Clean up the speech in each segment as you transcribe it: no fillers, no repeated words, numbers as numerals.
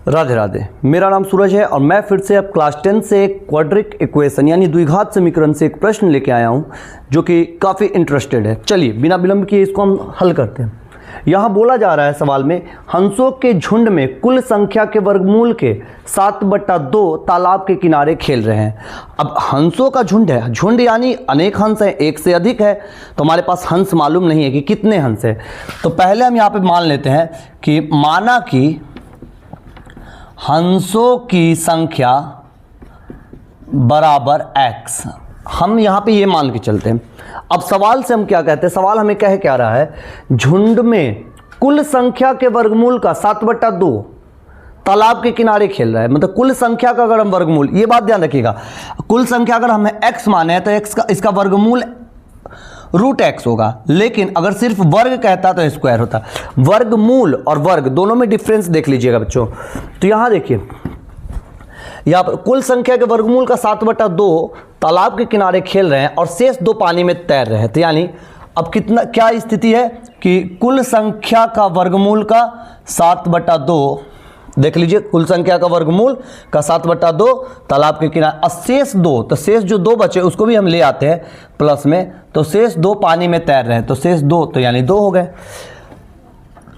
राधे राधे। मेरा नाम सूरज है और मैं फिर से अब क्लास 10 से एक क्वाड्रिक इक्वेशन यानी द्विघात समीकरण से एक प्रश्न लेके आया हूं जो कि काफ़ी इंटरेस्टेड है। चलिए बिना विलंब किए इसको हम हल करते हैं। यहाँ बोला जा रहा है सवाल में, हंसों के झुंड में कुल संख्या के वर्गमूल के 7/2 तालाब के किनारे खेल रहे हैं। अब हंसों का झुंड है, झुंड यानी अनेक हंस है, एक से अधिक है, तो हमारे पास हंस मालूम नहीं है कि कितने हंस है। तो पहले हम यहाँ पे मान लेते हैं कि माना कि हंसों की संख्या बराबर x। हम यहाँ पे ये मान के चलते हैं। अब सवाल से हम क्या कहते हैं, सवाल हमें कह क्या रहा है, झुंड में कुल संख्या के वर्गमूल का 7/2 तालाब के किनारे खेल रहा है। मतलब कुल संख्या का अगर हम वर्गमूल, ये बात ध्यान रखिएगा, कुल संख्या अगर हमें x माने तो x का इसका वर्गमूल √x होगा, लेकिन अगर सिर्फ वर्ग कहता तो स्क्वायर होता। वर्गमूल और वर्ग दोनों में डिफरेंस देख लीजिएगा बच्चों। तो यहां देखिए, यहां पर कुल संख्या के वर्गमूल का 7/2 तालाब के किनारे खेल रहे हैं और शेष 2 पानी में तैर रहे हैं। तो यानी अब कितना, क्या स्थिति है कि कुल संख्या का वर्गमूल का 7/2, देख लीजिए, कुल संख्या का वर्गमूल का 7/2 तालाब के किनारे, और शेष 2, तो शेष जो 2 बचे उसको भी हम ले आते हैं प्लस में, तो शेष 2 पानी में तैर रहे हैं, तो शेष 2 तो यानी 2 हो गए।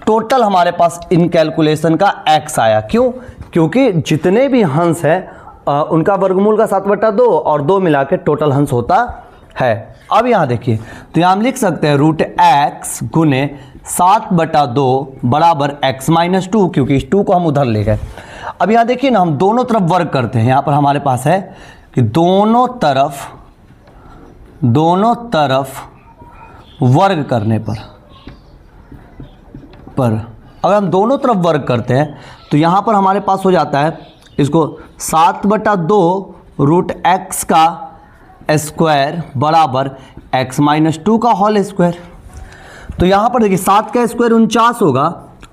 टोटल हमारे पास इन कैलकुलेशन का x आया। क्यों? क्योंकि जितने भी हंस हैं उनका वर्गमूल का 7/2 और 2 मिला के टोटल हंस होता है। अब यहाँ देखिए, तो यहाँ हम लिख सकते हैं √x गुने 7/2 बराबर x-2, क्योंकि इस 2 को हम उधर ले गए। अब यहाँ देखिए ना, हम दोनों तरफ वर्ग करते हैं। यहाँ पर हमारे पास है कि दोनों तरफ वर्ग करने पर अगर हम दोनों तरफ वर्ग करते हैं तो यहाँ पर हमारे पास हो जाता है इसको 7/2 √x का स्क्वायर बराबर x-2 का होल स्क्वायर। तो यहाँ पर देखिए, 7 का स्क्वायर 49 होगा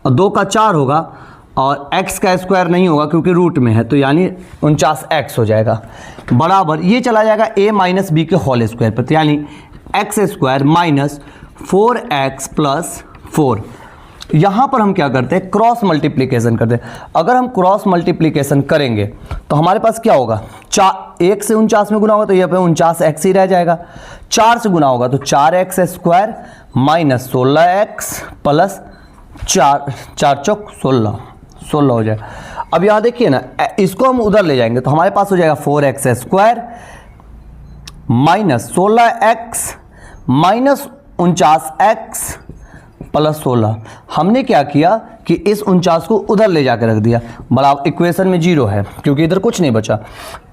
और 2 का 4 होगा और x का स्क्वायर नहीं होगा क्योंकि रूट में है, तो यानी 49x हो जाएगा बराबर, ये चला जाएगा a - b के होल स्क्वायर पर, तो यानी x² - 4x + 4। यहाँ पर हम क्या करते हैं, क्रॉस मल्टीप्लिकेशन करते हैं। अगर हम क्रॉस मल्टीप्लिकेशन करेंगे तो हमारे पास क्या होगा, 1 से 49 में गुना होगा तो यहाँ पे 49x ही रह जाएगा। 4 से गुना होगा तो 4x² - 16x + 4 चौक 16 हो जाएगा। अब यहाँ देखिए ना, इसको हम उधर ले जाएंगे तो हमारे पास हो जाएगा 4x² - 16x - 49x + 16। हमने क्या किया कि इस 49 को उधर ले जाकर रख दिया, बराबर इक्वेशन में 0 है क्योंकि इधर कुछ नहीं बचा।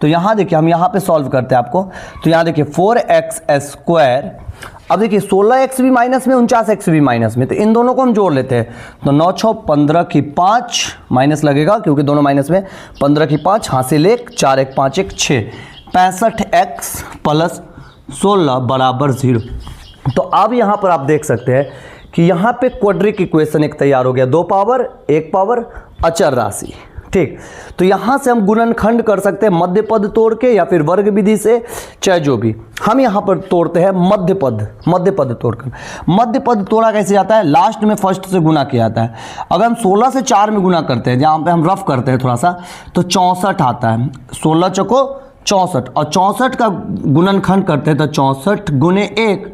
तो यहाँ देखिए, हम यहाँ पे सॉल्व करते हैं आपको, तो यहाँ देखिए 4x², अब देखिए 16x भी माइनस में, 49x भी माइनस में, तो इन दोनों को हम जोड़ लेते हैं। तो 9 6 15 की 5 माइनस लगेगा क्योंकि दोनों माइनस में, 15 की 5 हासिल 1, 4 1 5 1 6, 65x + 16 बराबर 0। तो अब यहाँ पर आप देख सकते हैं कि यहाँ पे क्वाड्रिक इक्वेशन एक तैयार हो गया, 2 पावर 1 पावर अचर राशि। ठीक, तो यहाँ से हम गुणनखंड कर सकते हैं मध्य पद तोड़ के या फिर वर्ग विधि से, चाहे जो भी। हम यहाँ पर तोड़ते हैं मध्य पद तोड़कर। मध्य पद तोड़ा कैसे जाता है, लास्ट में फर्स्ट से गुना किया जाता है। अगर हम 16 से 4 में गुना करते हैं, जहाँ पे हम रफ करते हैं थोड़ा सा, तो 64 आता है, 16 चौको 64, और 64 का गुणनखंड करते हैं तो 64 गुने 1।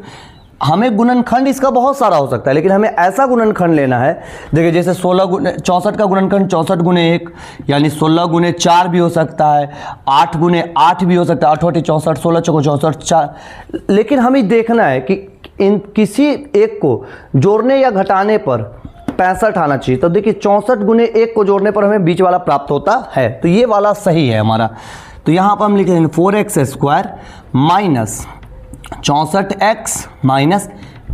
हमें गुणनखंड इसका बहुत सारा हो सकता है, लेकिन हमें ऐसा गुणनखंड लेना है, देखिए जैसे 64 का गुणनखंड 64 गुने 1 यानी 16 गुने 4 भी हो सकता है, 8 गुने 8 भी हो सकता है, 8 8 64, 16 चौको 64 4। लेकिन हमें देखना है कि इन किसी एक को जोड़ने या घटाने पर 65 आना चाहिए। तो देखिए 64 गुने 1 को जोड़ने पर हमें बीच वाला प्राप्त होता है, तो ये वाला सही है हमारा। तो यहाँ पर हम लिखेंगे 4x² - 64x -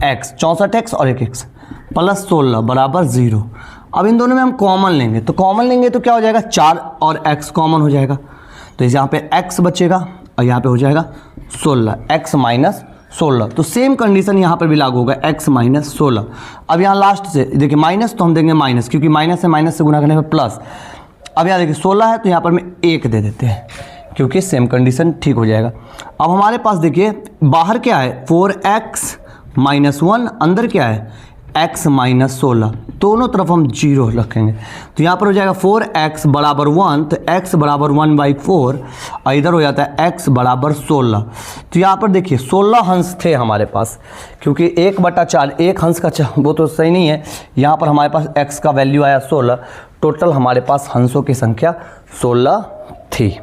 x, 64x और 1x + 16 बराबर 0। अब इन दोनों में हम कॉमन लेंगे, तो कॉमन लेंगे तो क्या हो जाएगा, 4 और x कॉमन हो जाएगा, तो इस यहाँ पे x बचेगा और यहाँ पे हो जाएगा 16, x - 16। तो सेम कंडीशन यहाँ पर भी लागू होगा, x - 16। अब यहाँ लास्ट से देखिए माइनस, तो हम देंगे माइनस, क्योंकि माइनस से गुना करने पर प्लस। अब यहाँ देखिए 16 है तो यहाँ पर में 1 दे देते हैं क्योंकि सेम कंडीशन ठीक हो जाएगा। अब हमारे पास देखिए बाहर क्या है, 4x - 1, अंदर क्या है x माइनस 16, दोनों तरफ हम 0 रखेंगे तो यहाँ पर हो जाएगा 4x बराबर 1, तो x बराबर 1/4 और इधर हो जाता है x बराबर 16। तो यहाँ पर देखिए 16 हंस थे हमारे पास, क्योंकि 1/4 एक हंस का वो तो सही नहीं है, यहाँ पर हमारे पास x का वैल्यू आया 16, टोटल हमारे पास हंसों की संख्या 16 थी।